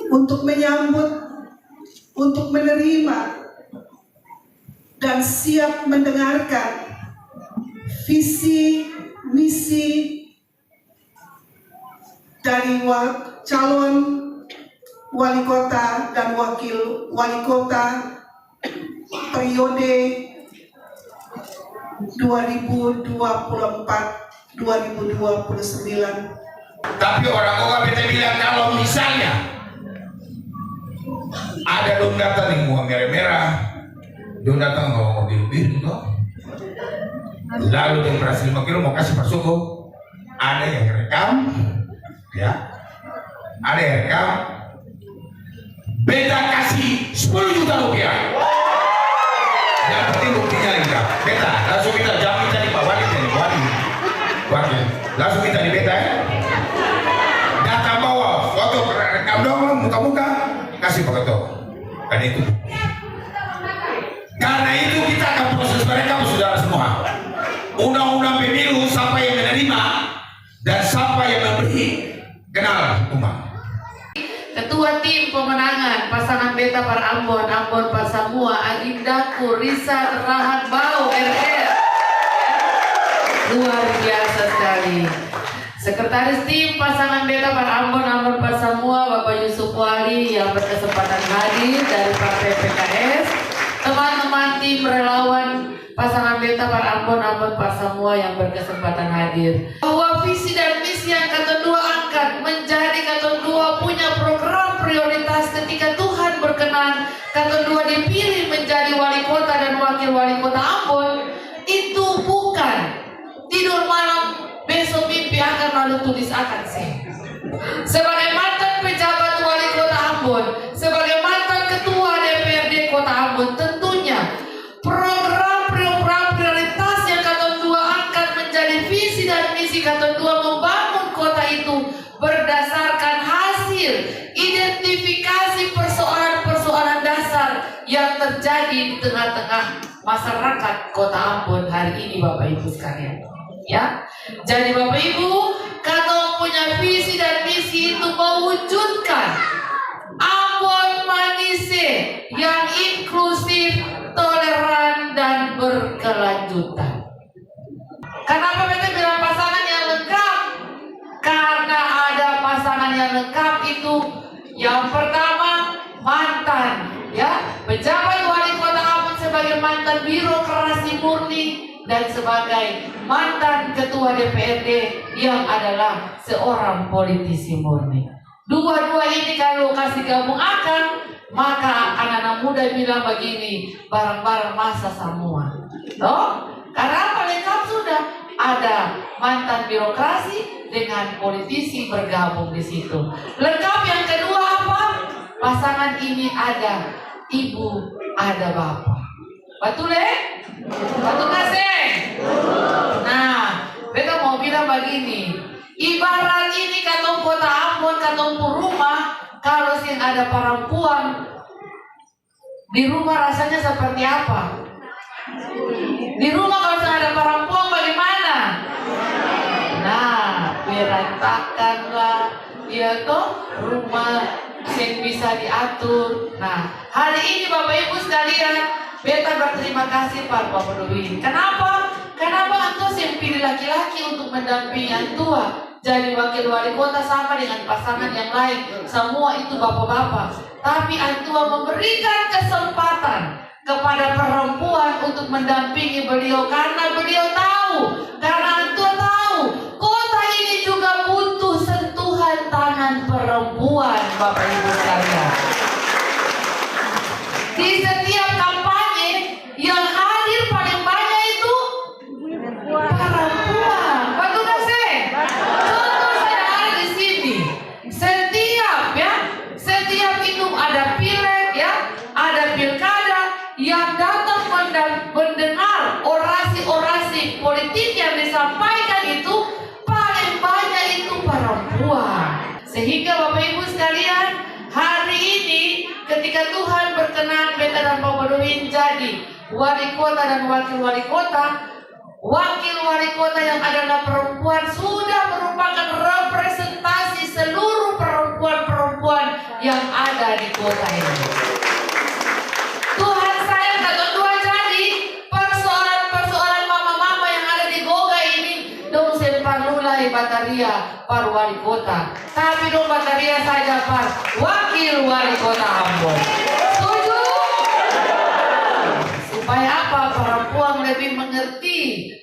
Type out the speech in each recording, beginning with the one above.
untuk menyambut, untuk menerima, dan siap mendengarkan visi misi dari calon wali kota dan wakil wali kota periode 2024-2029. Tapi orang OKBT bilang kalau misalnya ada dong datang di muka merah-merah, dong datang mau mobil biru toh, lalu di operasi 5 kilo mau kasih Pak Suko, ada yang rekam, ya, ada yang rekam, beta kasih 10 juta rupiah. Yang penting buktinya lengkap. Beta langsung kita jangan minta di Pak Wali, wakil, langsung minta di beta ya. Data bawa foto rekam dong muka-muka, kasih foto. Karena itu kita akan proses mereka saudara semua. Undang-undang pemilu siapa yang menerima dan siapa yang memberi kenal umat. Ketua tim pemenangan pasangan Beta Par Ambon, Ambon Par Samua, Agindaku, Risa Rahat Bau, RR. Luar biasa sekali. Sekretaris tim pasangan Beta Par Ambon, Ambon Par Samua, Bapak Yusuf Wali yang berkesempatan hadir dari Partai PKS. Teman-teman tim relawan pasangan Beta Par Ambon, Ambon Par Samua yang berkesempatan hadir. Bahwa visi dan misi yang kata dua angkat menjadi kata dua punya program prioritas ketika Tuhan berkenan kata dua dipilih menjadi wali kota dan wakil wali kota Ambon, itu bukan tidur malam besok mimpi akan lalu tulis akan sih. Sebagai mantan pejabat wali kota Ambon, sebagai mantan ketua DPRD kota Ambon, tentunya program prioritas yang kata dua angkat menjadi visi dan misi kata dua membangun kota itu berdasarkan hasil identifikasi persoalan-persoalan dasar yang terjadi di tengah-tengah masyarakat kota Ambon hari ini, Bapak Ibu sekalian. Ya, jadi Bapak Ibu, kata punya visi dan misi itu mewujudkan Ambon Manise yang inklusif, toleran dan berkelanjutan. Kenapa kita bilang pasangan yang lengkap? Karena ada pasangan yang lengkap itu yang pertama mantan, ya, pejabat wali kota Ambon sebagai mantan birokrasi murni dan sebagai mantan ketua DPRD yang adalah seorang politisi murni. Dua-dua ini kalau kasih gabung akan, maka anak-anak muda bilang begini, bareng-bareng masa semua. Toh? Karena apa? Lengkap sudah. Ada mantan birokrasi dengan politisi bergabung di situ. Lengkap yang kedua apa? Pasangan ini ada ibu, ada bapak. Betul ya? Betul kasih. Nah, beta mau bilang begini, ibarat ini kata kota Ambon katong rumah, kalau sing ada perempuan di rumah rasanya seperti apa? Di rumah kalau sing ada perempuan bagaimana? Nah, berantakan lah, ya toh, rumah yang bisa diatur. Nah, hari ini Bapak Ibu sekalian, beta berterima kasih Pak Dwi. Kenapa? Kenapa antua yang pilih laki-laki untuk mendampingi antua jadi wakil wali kota sama dengan pasangan yang lain, semua itu bapak-bapak. Tapi antua memberikan kesempatan kepada perempuan untuk mendampingi beliau karena beliau tahu, karena antua tahu kota ini juga butuh sentuhan tangan perempuan, Bapak Ibu sekalian. Di setiap kampanye yang hadir paling banyak itu perempuan. Betul gak sih? Contoh saya ada di sini. Setiap itu ada pileg ya, ada pilkada yang datang mendengar orasi-orasi politik yang disampaikan itu paling banyak itu perempuan. Sehingga Bapak Ibu sekalian, hari ini ketika Tuhan berkenan beta dan Pak Badowin jadi wali kota dan wakil wali kota yang adalah perempuan sudah merupakan representasi seluruh perempuan-perempuan yang ada di kota ini. Tuhan sayang katong dua jadi persoalan mama-mama yang ada di Goga ini dong semparlulai bataria par wali kota, tapi dong bataria saja par wakil wali kota Ambon. Setuju? Supaya apa? Perempuan lebih mengerti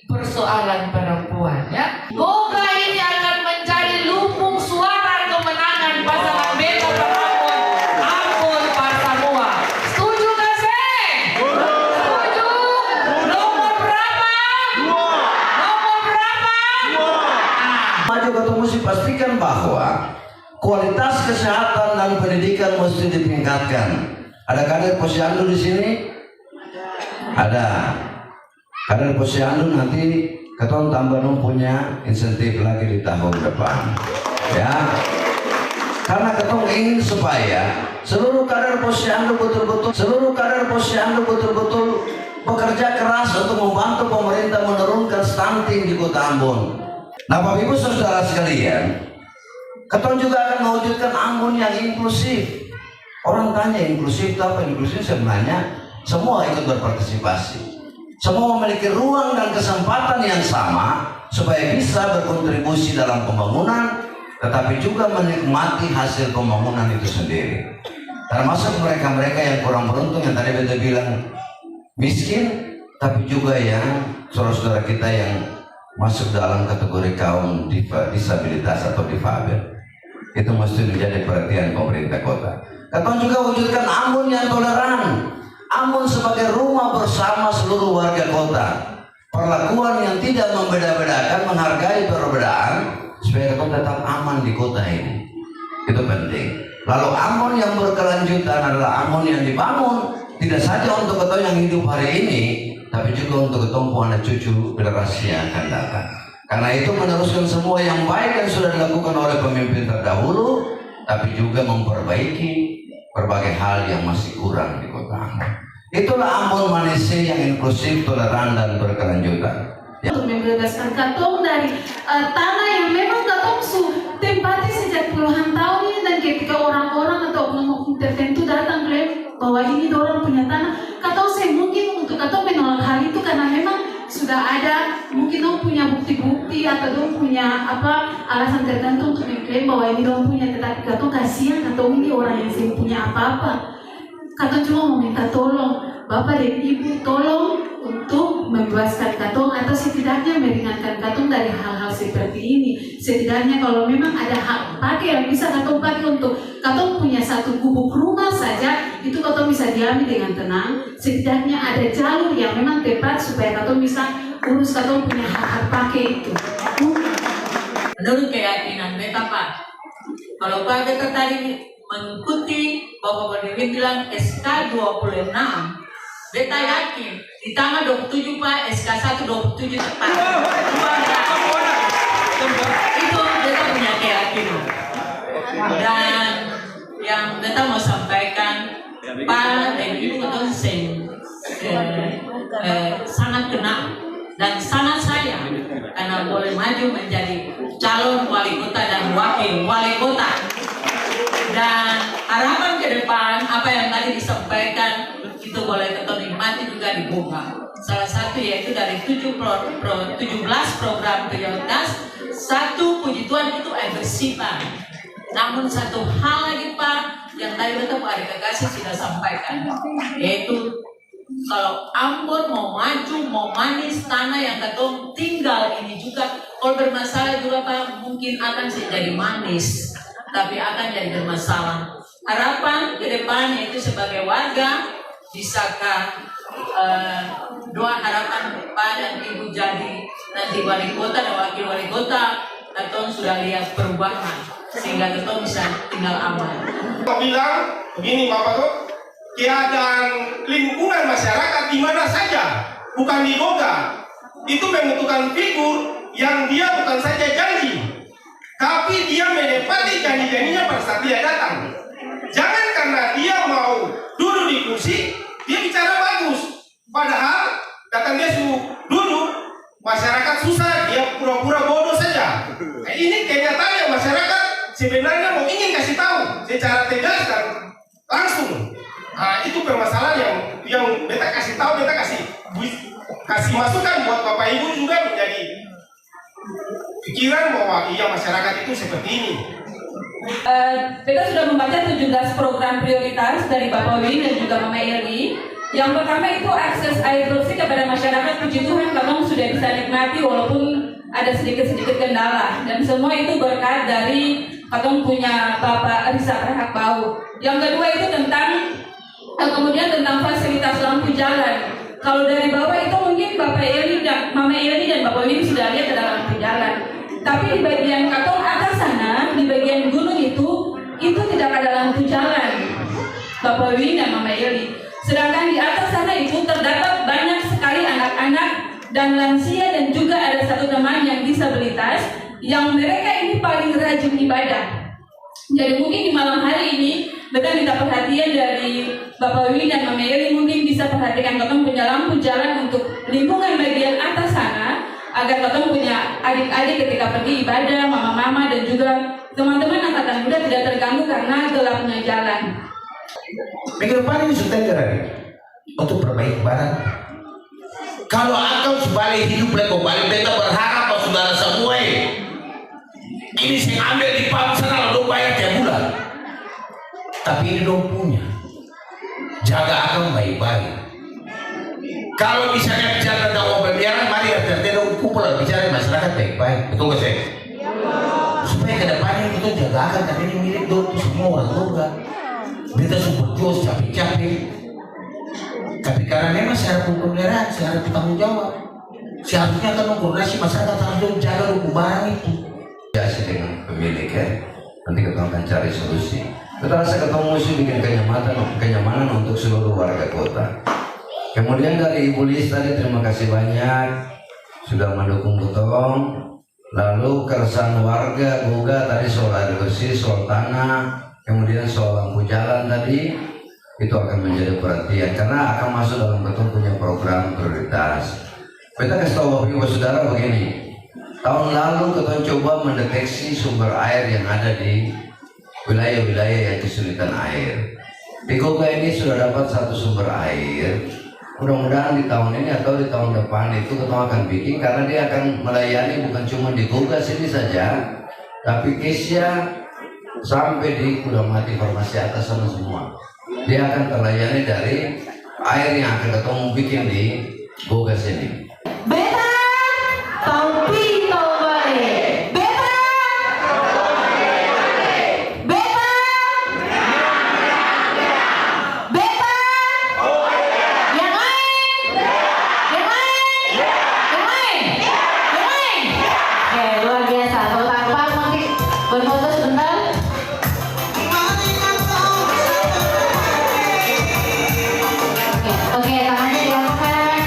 persoalan perempuan ya. Goga ini akan menjadi lumbung suara kemenangan pasangan beta perempuan Ambon par Samoa. Setuju gak sih? Setuju? Nomor berapa? Nomor berapa? Maju ketemu mesti pastikan bahwa kualitas kesehatan dan pendidikan mesti ditingkatkan. Ada kader posyandu di sini? Ada. Kader posyandu nanti keton tambah punya insentif lagi di tahun depan. Ya. Karena keton ingin supaya seluruh kader posyandu betul-betul bekerja keras untuk membantu pemerintah menurunkan stunting di Kota Ambon. Nah, Bapak Ibu Saudara sekalian, keton juga akan mewujudkan Ambon yang inklusif. Orang tanya inklusif apa? Inklusif sebenarnya semua ikut berpartisipasi. Semua memiliki ruang dan kesempatan yang sama supaya bisa berkontribusi dalam pembangunan, tetapi juga menikmati hasil pembangunan itu sendiri. Termasuk mereka-mereka yang kurang beruntung yang tadi beta bilang miskin, tapi juga yang saudara-saudara kita yang masuk dalam kategori kaum disabilitas atau difabel. Itu mesti menjadi perhatian pemerintah kota. Keton juga wujudkan Ambon yang toleran. Ambon sebagai rumah bersama seluruh warga kota. Perlakuan yang tidak membeda-bedakan, menghargai perbedaan, supaya keton tetap aman di kota ini. Itu penting. Lalu Ambon yang berkelanjutan adalah Ambon yang dibangun tidak saja untuk keton yang hidup hari ini, tapi juga untuk keton anak cucu generasi yang akan datang. Karena itu meneruskan semua yang baik yang sudah dilakukan oleh pemimpin terdahulu, tapi juga memperbaiki berbagai hal yang masih kurang di kota Ambon. Itulah Ambon Malaysia yang inklusif, toleran, dan berkelanjutan. Untuk membebaskan katong dari tanah yang memang katong tempati sejak puluhan tahun ini, dan ketika orang-orang atau oknum tertentu datang klaim bahwa ini orang punya tanah, katong mungkin untuk katong menolak hal itu karena memang sudah ada mungkin dong punya bukti-bukti atau dong punya alasan tertentu untuk mengklaim bahwa ini dong punya, tetapi katong kasihan katong ini orang yang punya apa-apa. Katong cuma mau minta tolong Bapak dan Ibu, tolong untuk membebaskan katong atau setidaknya meringankan katong dari hal-hal seperti ini. Setidaknya kalau memang ada hak pakai yang bisa katong pakai untuk katong punya satu gubuk rumah saja, itu katong bisa diambil dengan tenang. Setidaknya ada jalur yang memang tepat supaya katong bisa urus katong punya hak pakai itu. Menurut keyakinan beta Pak, kalau Pak beta tadi mengikuti Bapak Badowin bilang SK 26, beta yakin di tanggal 27 Pak, SK 1 27 tepat. Itu beta punya keyakinan. Dan yang beta mau sampaikan, Pak dan Ibu dosen sangat kena dan sangat sayang karena boleh maju menjadi calon wali kota dan wakil wali kota. Dan harapan ke depan apa yang tadi disampaikan itu boleh kita nikmati juga di Bunga. Salah satu yaitu dari 17 program prioritas, satu puji Tuhan itu air bersih Pak. Namun satu hal lagi Pak yang tadi betul Pak Adik Kasih sudah sampaikan, yaitu kalau Ambon mau maju, mau manis, tanah yang ketong tinggal ini juga kalau bermasalah juga Pak mungkin akan jadi manis, tapi akan jadi bermasalah. Harapan ke depan yaitu sebagai warga bisakah doa harapan Pak dan Ibu jadi nanti wali kota dan wakil wali kota, ketong sudah lihat perubahan sehingga ketong bisa tinggal aman. Kita bilang begini Bapak tuh, keadaan lingkungan masyarakat di mana saja, bukan di Goga, itu membutuhkan figur yang dia bukan saja janji, tapi dia menepati janji-janjinya pada saat dia datang. Jangan karena dia mau duduk di kursi, dia bicara bagus, padahal datang dia suruh duduk, masyarakat susah, dia pura-pura bodoh saja. Ini kenyataannya masyarakat sebenarnya mau ingin kasih tahu secara tegas dan langsung. Nah, itu permasalahan yang beta kasih tahu, beta kasih masukan buat Bapak Ibu juga menjadi pikiran bahwa iya masyarakat itu seperti ini. Beta sudah membaca 17 program prioritas dari Bapak Win dan juga Mama Eli. Yang pertama itu akses air bersih kepada masyarakat. Puji Tuhan memang sudah bisa nikmati walaupun ada sedikit-sedikit kendala, dan semua itu berkat dari Katong punya Bapak Rizak Rahak Bau. Yang kedua itu kemudian tentang fasilitas lampu jalan. Kalau dari bawah itu mungkin Bapak Eli dan Mama Eli dan Bapak Win sudah lihat ada lampu jalan. Tapi di bagian Katong atas sana, di bagian gunung itu tidak ada lampu jalan, Bapak Win dan Mama Eli. Sedangkan di atas sana itu terdapat banyak sekali anak-anak dan lansia dan juga ada satu teman yang disabilitas yang mereka ini paling rajin ibadah. Jadi mungkin di malam hari ini beta minta perhatian dari Bapak Win dan Mama Eli, mungkin bisa perhatikan Katong punya lampu jalan untuk lingkungan bagian atas sana, agar Katong punya adik-adik ketika pergi ibadah, mama-mama dan juga teman-teman angkatan muda tidak terganggu karena gelapnya jalan. Minggu depan ini sudah terjadi untuk perbaiki badan. Kalau akal sebalik hidup leko balik, beta berharap bahwa saudara semua ini saya ambil di pam sana lalu bayar tiap bulan. Tapi ini dong punya, jaga akal baik-baik. Kalau misalnya bicara tentang uang pembiaran, mari kita dong kumpul bicara masyarakat baik-baik, betul nggak sih? Supaya kedepannya kita jaga akal, karena ini milik dong semua orang juga. Kita super jos capek-capek. Tapi karena memang secara pemeliharaan, secara bertanggung jawab, seharusnya kan mengkoordinasi masyarakat harus jaga barang itu. Komunikasi dengan pemilik ya, nanti kita akan cari solusi. Kita rasa ketemu mesti bikin kenyamanan untuk seluruh warga kota. Kemudian dari Ibu Lis tadi terima kasih banyak sudah mendukung Butong. Lalu keresahan warga Goga tadi soal air bersih, soal tanah, kemudian soal lampu jalan tadi itu akan menjadi perhatian karena akan masuk dalam Butong punya program prioritas. Kita kasih tahu Bapak Ibu Saudara begini. Tahun lalu kita coba mendeteksi sumber air yang ada di wilayah-wilayah yang kesulitan air. Di Goga ini sudah dapat satu sumber air. Mudah-mudahan di tahun ini atau di tahun depan itu kita akan bikin karena dia akan melayani bukan cuma di Goga sini saja, tapi Kesia sampai di Kudamati Formasi atas sana semua. Dia akan terlayani dari air yang akan ketemu bikin di Goga sini. Beta Taupi Taubare. Beta Beta Beta yang lain. Oke, luar biasa. Tepuk tangan nanti berfoto sebentar. Oke, tangannya diangkat.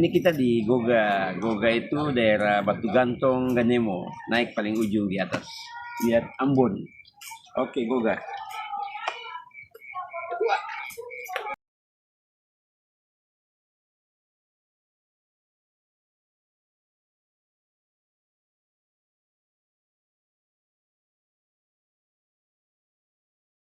ini kita di Goga. Goga itu daerah Batu Gantong, Ganemo. Naik paling ujung di atas. Lihat Ambon. Oke, Goga.